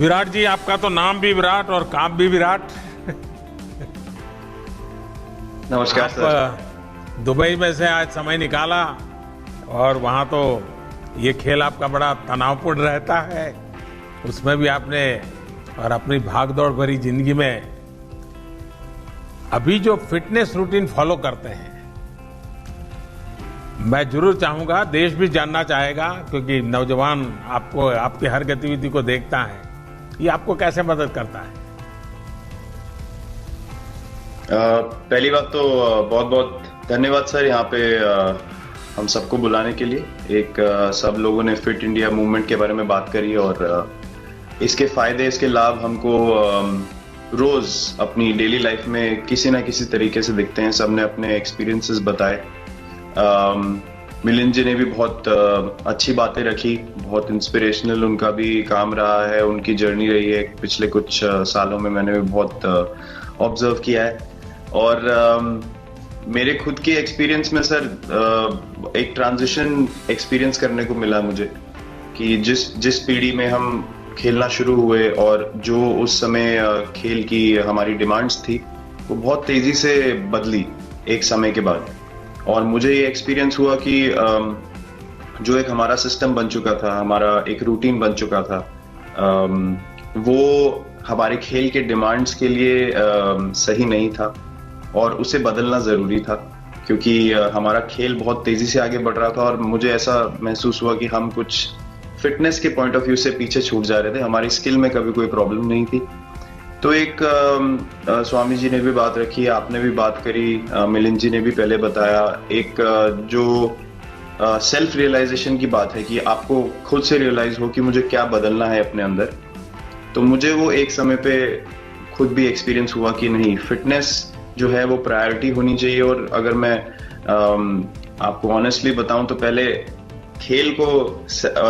विराट जी, आपका तो नाम भी विराट और काम भी विराट। नमस्कार सर। आप दुबई में से आज समय निकाला और वहाँ तो ये खेल आपका बड़ा तनावपूर्ण रहता है, उसमें भी आपने और अपनी भागदौड़ भरी जिंदगी में अभी जो फिटनेस रूटीन फॉलो करते हैं, मैं जरूर चाहूंगा, देश भी जानना चाहेगा, क्योंकि नौजवान आपको, आपकी हर गतिविधि को देखता है, ये आपको कैसे मदद करता है? पहली बात तो बहुत बहुत धन्यवाद सर, यहाँ पे हम सबको बुलाने के लिए। एक सब लोगों ने फिट इंडिया मूवमेंट के बारे में बात करी और इसके फायदे, इसके लाभ हमको रोज अपनी डेली लाइफ में किसी ना किसी तरीके से दिखते हैं। सबने अपने एक्सपीरियंसेस बताए। मिलिंद जी ने भी बहुत अच्छी बातें रखी, बहुत इंस्पिरेशनल उनका भी काम रहा है, उनकी जर्नी रही है पिछले कुछ सालों में, मैंने भी बहुत ऑब्जर्व किया है। और मेरे खुद के एक्सपीरियंस में सर एक ट्रांजिशन एक्सपीरियंस करने को मिला मुझे कि जिस पीढ़ी में हम खेलना शुरू हुए और जो उस समय खेल की हमारी डिमांड्स थी, वो बहुत तेजी से बदली एक समय के बाद। और मुझे ये एक्सपीरियंस हुआ कि जो एक हमारा सिस्टम बन चुका था, हमारा एक रूटीन बन चुका था, वो हमारे खेल के डिमांड्स के लिए सही नहीं था और उसे बदलना जरूरी था, क्योंकि हमारा खेल बहुत तेजी से आगे बढ़ रहा था और मुझे ऐसा महसूस हुआ कि हम कुछ फिटनेस के पॉइंट ऑफ व्यू से पीछे छूट जा रहे थे। हमारी स्किल में कभी कोई प्रॉब्लम नहीं थी। तो एक स्वामी जी ने भी बात रखी, आपने भी बात करी, मिलिंद जी ने भी पहले बताया, एक जो सेल्फ रियलाइजेशन की बात है कि आपको खुद से रियलाइज हो कि मुझे क्या बदलना है अपने अंदर। तो मुझे वो एक समय पे खुद भी एक्सपीरियंस हुआ कि नहीं, फिटनेस जो है वो प्रायोरिटी होनी चाहिए। और अगर मैं आपको ऑनेस्टली बताऊं तो पहले खेल को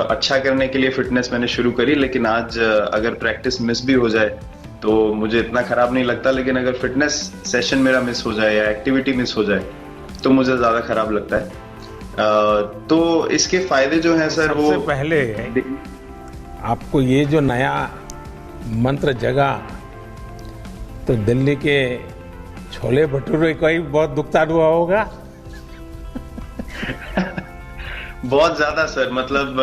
अच्छा करने के लिए फिटनेस मैंने शुरू करी, लेकिन आज अगर प्रैक्टिस मिस भी हो जाए तो मुझे इतना खराब नहीं लगता, लेकिन अगर फिटनेस सेशन मेरा मिस हो जाए या एक्टिविटी मिस हो जाए तो मुझे ज्यादा खराब लगता है। तो इसके फायदे जो हैं सर, वो सबसे पहले आपको ये जो नया मंत्र जगा, तो दिल्ली के छोले भटूरे का ही बहुत दुखता हुआ होगा। बहुत ज्यादा सर, मतलब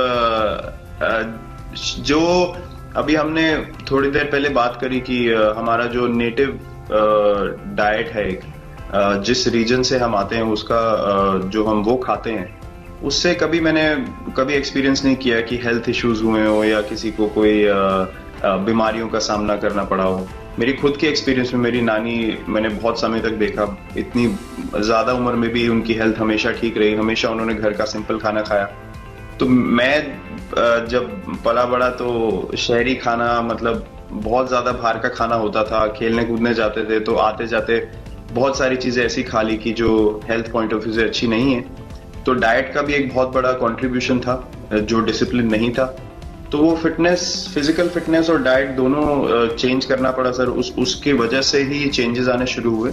जो अभी हमने थोड़ी देर पहले बात करी कि हमारा जो नेटिव डाइट है, जिस रीजन से हम आते हैं उसका जो हम वो खाते हैं, उससे मैंने कभी एक्सपीरियंस नहीं किया कि हेल्थ इश्यूज हुए हो या किसी को कोई बीमारियों का सामना करना पड़ा हो। मेरी खुद के एक्सपीरियंस में मेरी नानी, मैंने बहुत समय तक देखा, इतनी ज्यादा उम्र में भी उनकी हेल्थ हमेशा ठीक रही, हमेशा उन्होंने घर का सिंपल खाना खाया। तो मैं जब पला बड़ा तो शहरी खाना, मतलब बहुत ज्यादा बाहर का खाना होता था, खेलने कूदने जाते थे तो आते जाते बहुत सारी चीजें ऐसी खा ली कि जो हेल्थ पॉइंट ऑफ व्यू से अच्छी नहीं है। तो डाइट का भी एक बहुत बड़ा कंट्रीब्यूशन था, जो डिसिप्लिन नहीं था। तो वो फिटनेस, फिजिकल फिटनेस और डाइट दोनों चेंज करना पड़ा सर। उसकी वजह से ही चेंजेस आने शुरू हुए।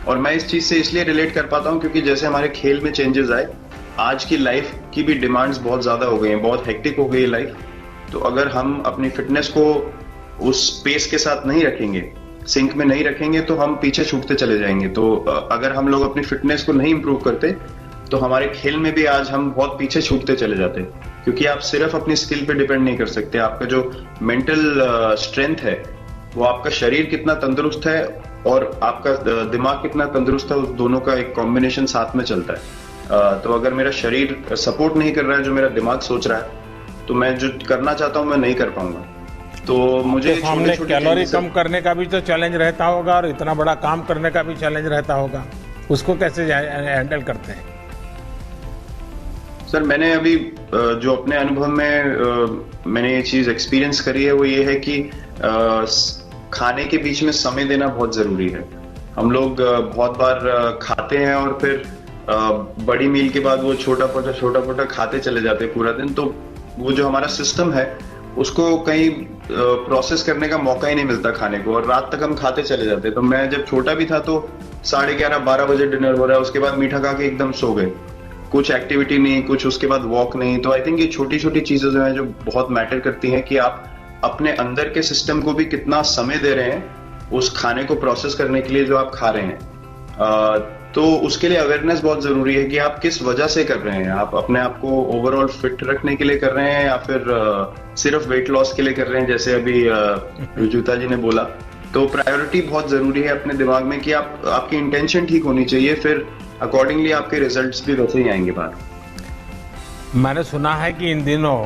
और मैं इस चीज से इसलिए रिलेट कर पाता हूँ क्योंकि जैसे हमारे खेल में चेंजेस आए, आज की लाइफ की भी डिमांड्स बहुत ज्यादा हो गई हैं, बहुत हेक्टिक हो गई है लाइफ। तो अगर हम अपनी फिटनेस को उस पेस के साथ नहीं रखेंगे, सिंक में नहीं रखेंगे, तो हम पीछे छूटते चले जाएंगे। तो अगर हम लोग अपनी फिटनेस को नहीं इंप्रूव करते तो हमारे खेल में भी आज हम बहुत पीछे छूटते चले जाते, क्योंकि आप सिर्फ अपनी स्किल पे डिपेंड नहीं कर सकते। आपका जो मेंटल स्ट्रेंथ है, वो आपका शरीर कितना तंदुरुस्त है और आपका दिमाग कितना तंदुरुस्त है, उस दोनों का एक कॉम्बिनेशन साथ में चलता है। तो अगर मेरा शरीर सपोर्ट नहीं कर रहा है जो मेरा दिमाग सोच रहा है, तो मैं जो करना चाहता हूँ मैं नहीं कर पाऊंगा। तो मुझे सामने कैलोरी कम करने का भी तो चैलेंज रहता होगा और इतना बड़ा काम करने का भी चैलेंज रहता होगा, उसको कैसे हैंडल करते हैं? सर मैंने अभी जो अपने अनुभव में मैंने ये चीज एक्सपीरियंस करी है, वो ये है कि खाने के बीच में समय देना बहुत जरूरी है। हम लोग बहुत बार खाते हैं और फिर बड़ी मील के बाद वो छोटा पोटा खाते चले जाते हैं पूरा दिन। तो वो जो हमारा सिस्टम है उसको कहीं प्रोसेस करने का मौका ही नहीं मिलता खाने को, और रात तक हम खाते चले जाते। तो मैं जब छोटा भी था तो 11:30-12 बजे डिनर हो रहा है, उसके बाद मीठा खा के एकदम सो गए, कुछ एक्टिविटी नहीं, कुछ उसके बाद वॉक नहीं। तो आई थिंक ये छोटी छोटी चीजें जो है जो बहुत मैटर करती हैं कि आप अपने अंदर के सिस्टम को भी कितना समय दे रहे हैं उस खाने को प्रोसेस करने के लिए जो आप खा रहे हैं। तो उसके लिए अवेयरनेस बहुत जरूरी है कि आप किस वजह से कर रहे हैं। आप अपने आप को ओवरऑल फिट रखने के लिए कर रहे हैं या फिर सिर्फ वेट लॉस के लिए कर रहे हैं, जैसे अभी रुजुता जी ने बोला। तो प्रायोरिटी बहुत जरूरी है अपने दिमाग में कि आपकी इंटेंशन ठीक होनी चाहिए, फिर अकॉर्डिंगली आपके रिजल्ट्स भी वैसे ही आएंगे बाहर। मैंने सुना है कि इन दिनों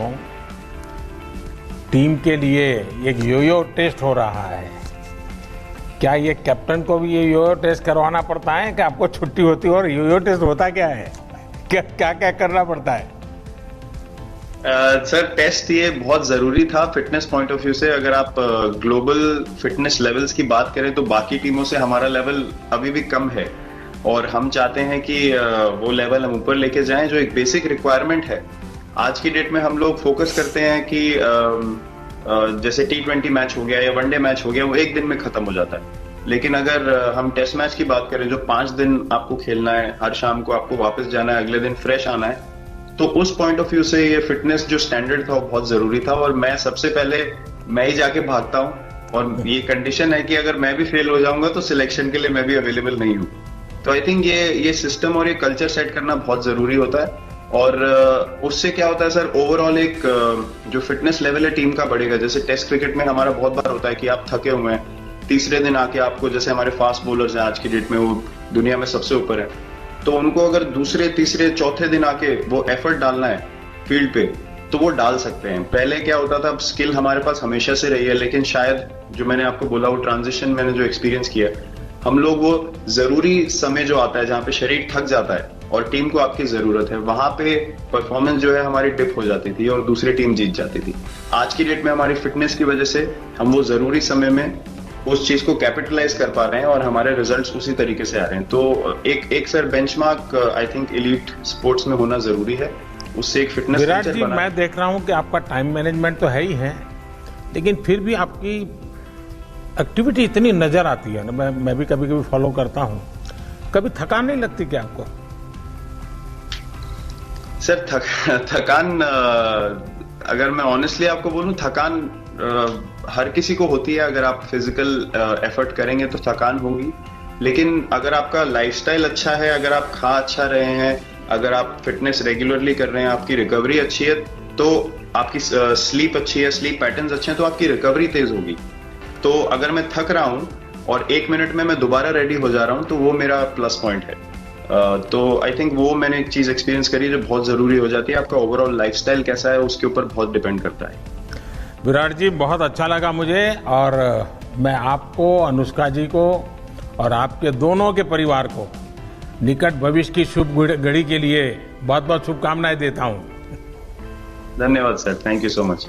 टीम के लिए एक योयो टेस्ट हो रहा है। क्या ये कैप्टन को भी ये योयो टेस्ट करवाना पड़ता है कि आपको छुट्टी होती है? और योयो टेस्ट होता क्या है, क्या क्या करना पड़ता है? सर टेस्ट ये बहुत जरूरी था फिटनेस पॉइंट ऑफ व्यू से। अगर आप ग्लोबल फिटनेस लेवल्स की बात करें तो बाकी टीमों से हमारा लेवल अभी भी कम है और हम चाहते हैं कि वो लेवल हम ऊपर लेके जाएं, जो एक बेसिक रिक्वायरमेंट है। आज की डेट में हम लोग फोकस करते हैं कि जैसे T20 मैच हो गया या वनडे मैच हो गया, वो एक दिन में खत्म हो जाता है। लेकिन अगर हम टेस्ट मैच की बात करें जो 5 दिन आपको खेलना है, हर शाम को आपको वापस जाना है, अगले दिन फ्रेश आना है, तो उस पॉइंट ऑफ व्यू से ये फिटनेस जो स्टैंडर्ड था वो बहुत जरूरी था। और मैं सबसे पहले मैं ही जाके भागता हूँ और ये कंडीशन है कि अगर मैं भी फेल हो जाऊंगा तो सिलेक्शन के लिए मैं भी अवेलेबल नहीं हूँ। तो आई थिंक ये सिस्टम और ये कल्चर सेट करना बहुत जरूरी होता है। और उससे क्या होता है सर, ओवरऑल एक जो फिटनेस लेवल है टीम का बढ़ेगा। जैसे टेस्ट क्रिकेट में हमारा बहुत बार होता है कि आप थके हुए हैं, तीसरे दिन आके आपको, जैसे हमारे फास्ट बॉलर्स हैं आज की डेट में, वो दुनिया में सबसे ऊपर है, तो उनको अगर दूसरे तीसरे चौथे दिन आके वो एफर्ट डालना है फील्ड पे तो वो डाल सकते हैं। पहले क्या होता था, स्किल हमारे पास हमेशा से रही है, लेकिन शायद जो मैंने आपको बोला वो ट्रांजिशन मैंने जो एक्सपीरियंस किया, हम लोग वो जरूरी समय जो आता है जहाँ पे शरीर थक जाता है और टीम को आपकी जरूरत है, वहां पे परफॉर्मेंस जो है हमारी डिप हो जाती थी और दूसरी टीम जीत जाती थी। आज की डेट में हमारी फिटनेस की वजह से हम वो जरूरी समय में उस चीज को कैपिटलाइज कर पा रहे हैं और हमारे रिजल्ट्स उसी तरीके से आ रहे हैं। तो एक sir benchmark I think elite sports में होना जरूरी है, उससे एक फिटनेस विराट जी, मैं देख रहा हूं कि आपका टाइम मैनेजमेंट तो है ही है, लेकिन फिर भी आपकी एक्टिविटी इतनी नजर आती है ना, मैं भी कभी कभी फॉलो करता हूं, कभी थकान नहीं लगती क्या आपको? सर थकान अगर मैं ऑनेस्टली आपको बोलूं, थकान हर किसी को होती है। अगर आप फिजिकल एफर्ट करेंगे तो थकान होगी, लेकिन अगर आपका लाइफस्टाइल अच्छा है, अगर आप खा अच्छा रहे हैं, अगर आप फिटनेस रेगुलरली कर रहे हैं, आपकी रिकवरी अच्छी है, तो आपकी स्लीप अच्छी है, स्लीप पैटर्न्स अच्छे हैं, तो आपकी रिकवरी तेज होगी। तो अगर मैं थक रहा हूं और 1 मिनट में मैं दोबारा रेडी हो जा रहा हूं तो वो मेरा प्लस पॉइंट है। तो आई थिंक वो मैंने एक चीज एक्सपीरियंस करी जो बहुत जरूरी हो जाती है। आपका ओवरऑल लाइफस्टाइल कैसा है उसके ऊपर बहुत डिपेंड करता है। विराट जी, बहुत अच्छा लगा मुझे, और मैं आपको, अनुष्का जी को और आपके दोनों के परिवार को निकट भविष्य की शुभ घड़ी के लिए बहुत बहुत शुभकामनाएं देता हूं। धन्यवाद sir, thank you so much.